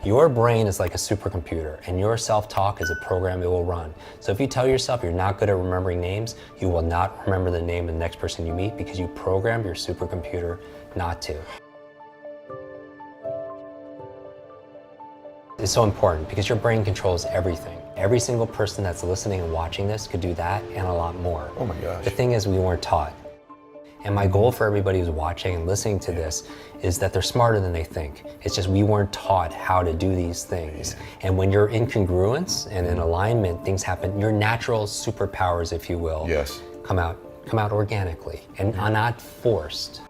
Your brain is like a supercomputer, and your self-talk is a program it will run. So if you tell yourself you're not good at remembering names, you will not remember the name of the next person you meet because you programmed your supercomputer not to. It's so important because your brain controls everything. Every single person that's listening and watching this could do that and a lot more. Oh my gosh. The thing is, we weren't taught. And my goal for everybody who's watching and listening to this is that they're smarter than they think. It's just we weren't taught how to do these things. And when you're in congruence and in alignment, things happen. Your natural superpowers, if you will, come out organically and are not forced.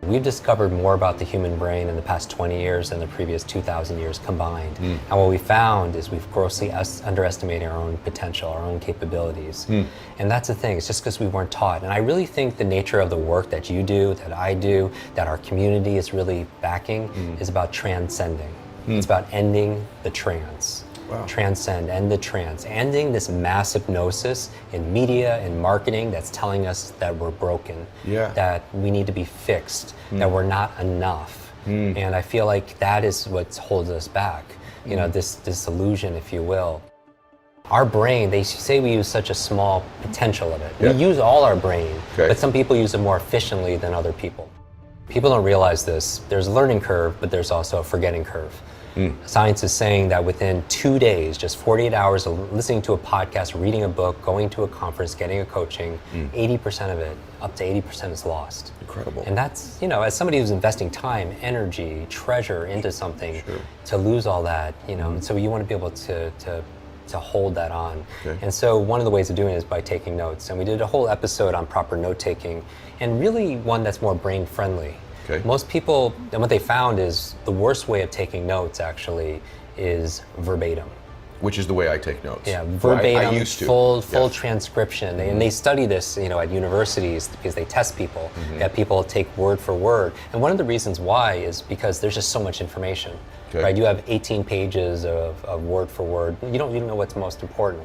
We've discovered more about the human brain in the past 20 years than the previous 2,000 years combined. And what we found is we've grossly underestimated our own potential, our own capabilities. And that's the thing, it's just because we weren't taught. And I really think the nature of the work that you do, that I do, that our community is really backing is about transcending. It's about ending the trance. Transcend, end the trance, ending this massive gnosis in media and marketing that's telling us that we're broken, that we need to be fixed, that we're not enough. And I feel like that is what holds us back, you know, this illusion, if you will. Our brain, they say we use such a small potential of it. We use all our brain, but some people use it more efficiently than other people. People don't realize this. There's a learning curve, but there's also a forgetting curve. Science is saying that within 2 days, just 48 hours of listening to a podcast, reading a book, going to a conference, getting a coaching, 80% of it, up to 80% is lost. Incredible. And that's, you know, as somebody who's investing time, energy, treasure into something, to lose all that, you know, and so you want to be able to hold that on. And so one of the ways of doing it is by taking notes. And we did a whole episode on proper note taking, and really one that's more brain friendly. Most people, and what they found is the worst way of taking notes actually is verbatim. Which is the way I take notes. Yeah, verbatim, I used to. full transcription. And they study this, you know, at universities because they test people. They have people take word for word. And one of the reasons why is because there's just so much information. Right, you have 18 pages of word for word. You don't even know what's most important.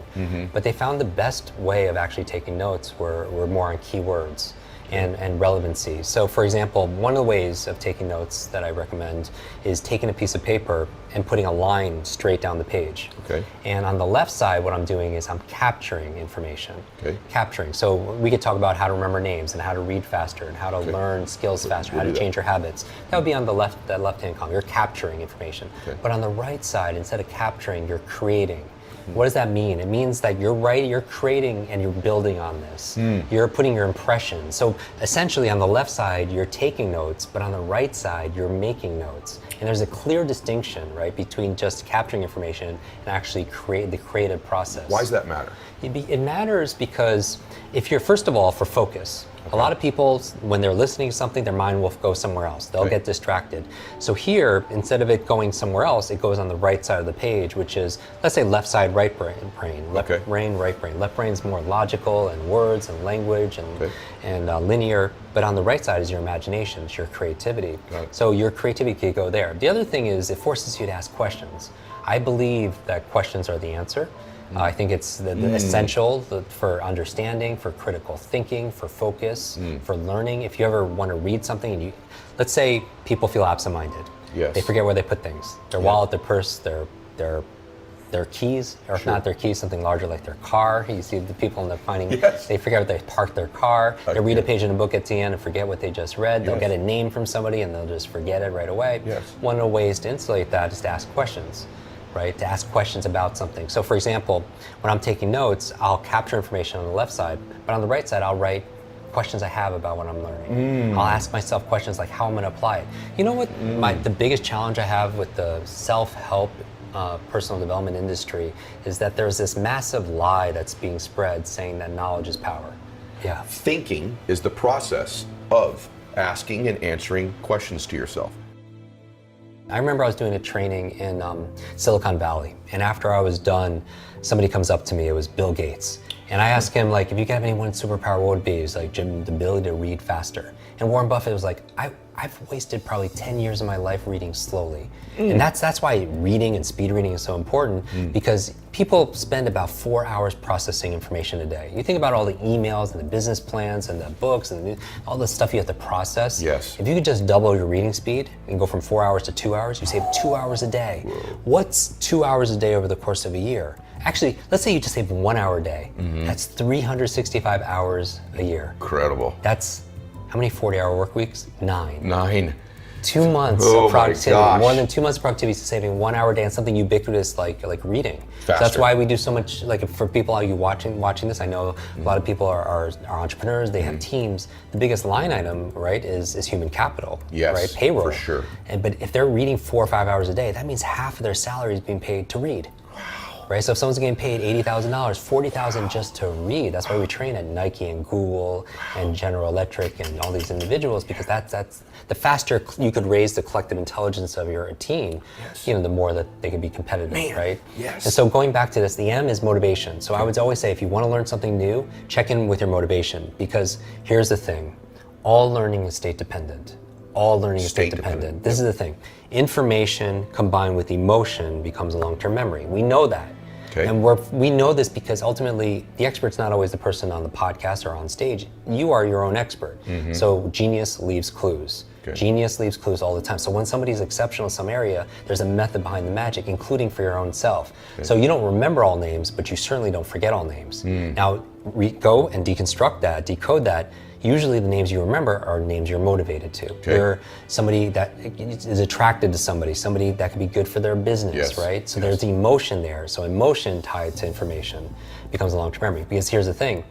But they found the best way of actually taking notes were more on keywords and relevancy. So for example, one of the ways of taking notes that I recommend is taking a piece of paper and putting a line straight down the page. And on the left side, what I'm doing is I'm capturing information. Capturing. So we could talk about how to remember names and how to read faster and how to learn skills faster, how to change your habits. That would be on the left-hand column. You're capturing information. But on the right side, instead of capturing, you're creating. What does that mean? It means that you're creating and you're building on this. You're putting your impression. So essentially on the left side, you're taking notes, but on the right side, you're making notes. And there's a clear distinction, right, between just capturing information and actually the creative process. Why does that matter? It matters because if you're, first of all, for focus. A lot of people, when they're listening to something, their mind will go somewhere else. They'll get distracted. So here, instead of it going somewhere else, it goes on the right side of the page, which is, let's say, left side, right brain. Left brain, right brain. Left brain's more logical and words and language and linear. But on the right side is your imagination, it's your creativity. So your creativity could go there. The other thing is it forces you to ask questions. I believe that questions are the answer. I think it's the essential for understanding, for critical thinking, for focus, for learning. If you ever want to read something and let's say people feel absent-minded. They forget where they put things. Their wallet, their purse, their keys, or if not their keys, something larger like their car. You see the people in the finding, they forget where they parked their car. They read a page in a book at the end and forget what they just read. They'll get a name from somebody and they'll just forget it right away. One of the ways to insulate that is to ask questions. Right, to ask questions about something. So for example, when I'm taking notes, I'll capture information on the left side, but on the right side, I'll write questions I have about what I'm learning. I'll ask myself questions like how I'm gonna apply it. You know what the biggest challenge I have with the self-help personal development industry is that there's this massive lie that's being spread saying that knowledge is power. Thinking is the process of asking and answering questions to yourself. I remember I was doing a training in Silicon Valley, and after I was done, somebody comes up to me, it was Bill Gates, and I asked him, like, if you could have any one superpower, what would it be? He was like, Jim, the ability to read faster. And Warren Buffett was like, I've wasted probably 10 years of my life reading slowly. And that's why reading and speed reading is so important, because people spend about 4 hours processing information a day. You think about all the emails and the business plans and the books and all the stuff you have to process. Yes. If you could just double your reading speed and go from 4 hours to 2 hours, you save 2 hours a day. Whoa. What's 2 hours a day over the course of a year? Actually, let's say you just save 1 hour a day. That's 365 hours a year. Incredible. That's how many 40-hour work weeks? 9. 9. 2 months Oh of my productivity, gosh. more than 2 months of productivity, saving 1 hour a day on something ubiquitous like reading. So that's why we do so much, like for people out you watching this, I know a lot of people are entrepreneurs, they have teams. The biggest line item, right, is human capital, Yes, right, payroll. for sure. But if they're reading 4 or 5 hours a day, that means half of their salary is being paid to read. Right, so if someone's getting paid $80,000, $40,000 just to read. That's why we train at Nike and Google and General Electric and all these individuals, because that's the faster you could raise the collective intelligence of your team, you know, the more that they can be competitive, right? Yes. And so going back to this, the M is motivation. So I would always say, if you want to learn something new, check in with your motivation, because here's the thing: all learning is state dependent. All learning is state dependent. This is the thing: information combined with emotion becomes a long-term memory. We know that. Okay. And we know this because ultimately the expert's not always the person on the podcast or on stage. You are your own expert. So genius leaves clues. Okay. Genius leaves clues all the time. So when somebody's exceptional in some area, there's a method behind the magic, including for your own self. Okay. So you don't remember all names, but you certainly don't forget all names. Now, go and deconstruct that, decode that. Usually the names you remember are names you're motivated to. Okay. You're somebody that is attracted to somebody that could be good for their business, right? So there's the emotion there. So emotion tied to information becomes a long-term memory. Because here's the thing: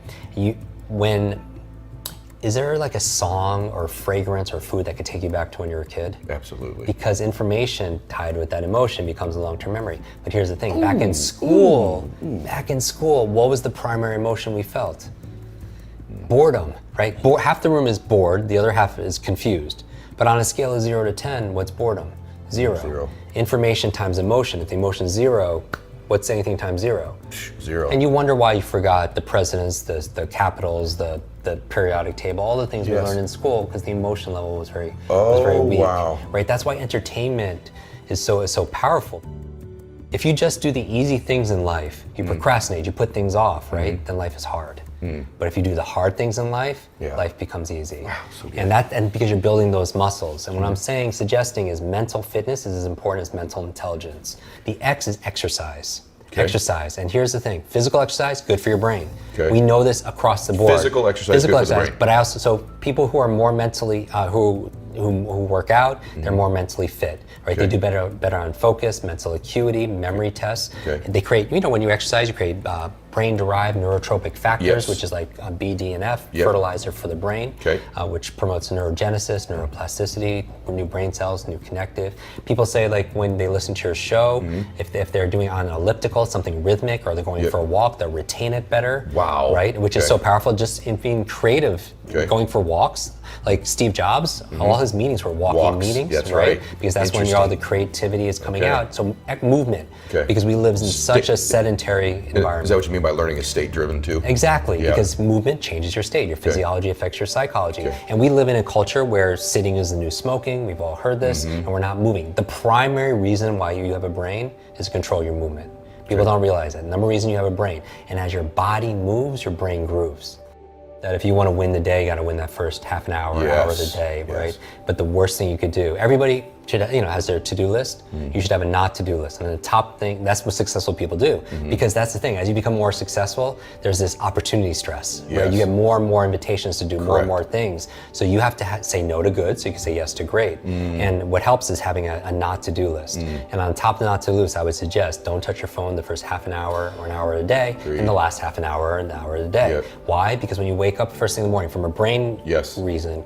is there like a song or fragrance or food that could take you back to when you were a kid? Absolutely. Because information tied with that emotion becomes a long-term memory. But here's the thing: back in school, what was the primary emotion we felt? Boredom, right? Half the room is bored, the other half is confused. But on a scale of 0 to 10, what's boredom? 0. Information times emotion. If the emotion is 0, what's anything times 0? 0. And you wonder why you forgot the presidents, the capitals, the periodic table, all the things we learned in school, because the emotion level was very weak. Wow. Right? That's why entertainment is so powerful. If you just do the easy things in life, you procrastinate, you put things off, right? Then life is hard. But if you do the hard things in life, life becomes easy. Wow, so good. And because you're building those muscles. And what I'm suggesting is mental fitness is as important as mental intelligence. The X is exercise. Okay. Exercise. And here's the thing: physical exercise, good for your brain. Okay. We know this across the board. Physical exercise, good for the brain. But so people who are more mentally, who work out, they're more mentally fit, right? Okay. They do better on focus, mental acuity, memory tests. Okay. They create, when you exercise, you create brain-derived neurotropic factors, which is like B, D, and F, fertilizer for the brain, which promotes neurogenesis, neuroplasticity, new brain cells, new connective. People say, like, when they listen to your show, if they're doing on an elliptical, something rhythmic, or they're going for a walk, they'll retain it better. Wow. Right? Which is so powerful, just in being creative, going for walks. Like Steve Jobs, all his meetings were walking meetings, that's right? Because that's when all the creativity is coming out. So movement, because we live in such a sedentary environment. Is that what you mean by learning is state-driven too? Exactly, because movement changes your state. Your physiology affects your psychology. And we live in a culture where sitting is the new smoking. We've all heard this, and we're not moving. The primary reason why you have a brain is to control your movement. People don't realize that. Number one reason you have a brain. And as your body moves, your brain grooves. That if you want to win the day, you got to win that first half an hour, hour of the day, right? But the worst thing you could do, everybody should, has their to-do list. You should have a not to-do list. And the top thing, that's what successful people do. Because that's the thing, as you become more successful, there's this opportunity stress, right? You get more and more invitations to do more and more things. So you have to say no to good, so you can say yes to great. And what helps is having a not to-do list. And on top of the not to-do list, I would suggest don't touch your phone the first half an hour or an hour a day, and the last half an hour and the hour of the day. Why? Because when you wake up first thing in the morning, from a brain reason,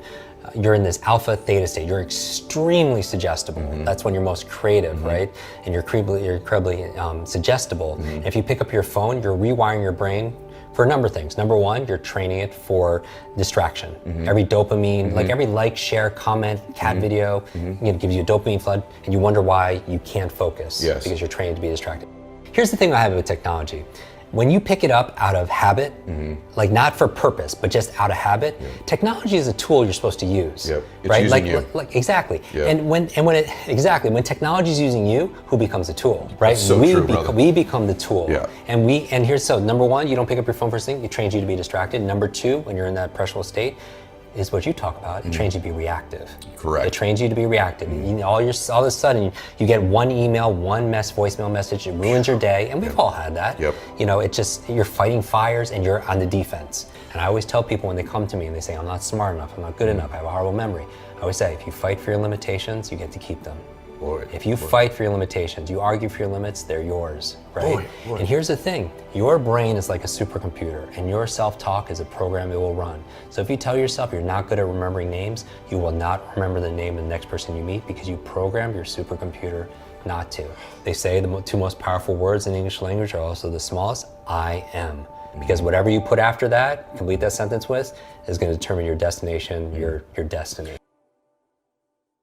you're in this alpha theta state. You're extremely suggestible. That's when you're most creative, right? And you're incredibly suggestible. And if you pick up your phone, you're rewiring your brain for a number of things. Number one, you're training it for distraction. Every dopamine, like every like, share, comment, cat video, gives you a dopamine flood, and you wonder why you can't focus because you're trained to be distracted. Here's the thing I have with technology. when you pick it up out of habit, like not for purpose, but just out of habit, technology is a tool you're supposed to use. Yep. It's right? using Like exactly. Yeah. And when technology is using you, who becomes the tool, right? That's so true, brother. We become the tool. Yeah. And here's number one, you don't pick up your phone first thing, it trains you to be distracted. Number two, when you're in that pressureful state, is what you talk about. It trains you to be reactive. Correct. It trains you to be reactive. All of a sudden, you get one email, voicemail message, it ruins your day, and we've all had that. Yep. You're fighting fires and you're on the defense. And I always tell people when they come to me and they say, I'm not smart enough, I'm not good enough, I have a horrible memory. I always say, if you fight for your limitations, you get to keep them. Boy, if you fight for your limitations, you argue for your limits, they're yours, right? Boy. And here's the thing, your brain is like a supercomputer and your self-talk is a program it will run. So if you tell yourself you're not good at remembering names, you will not remember the name of the next person you meet because you programmed your supercomputer not to. They say the two most powerful words in the English language are also the smallest, I am. Because whatever you put after that, complete that sentence with, is going to determine your destination, your destiny.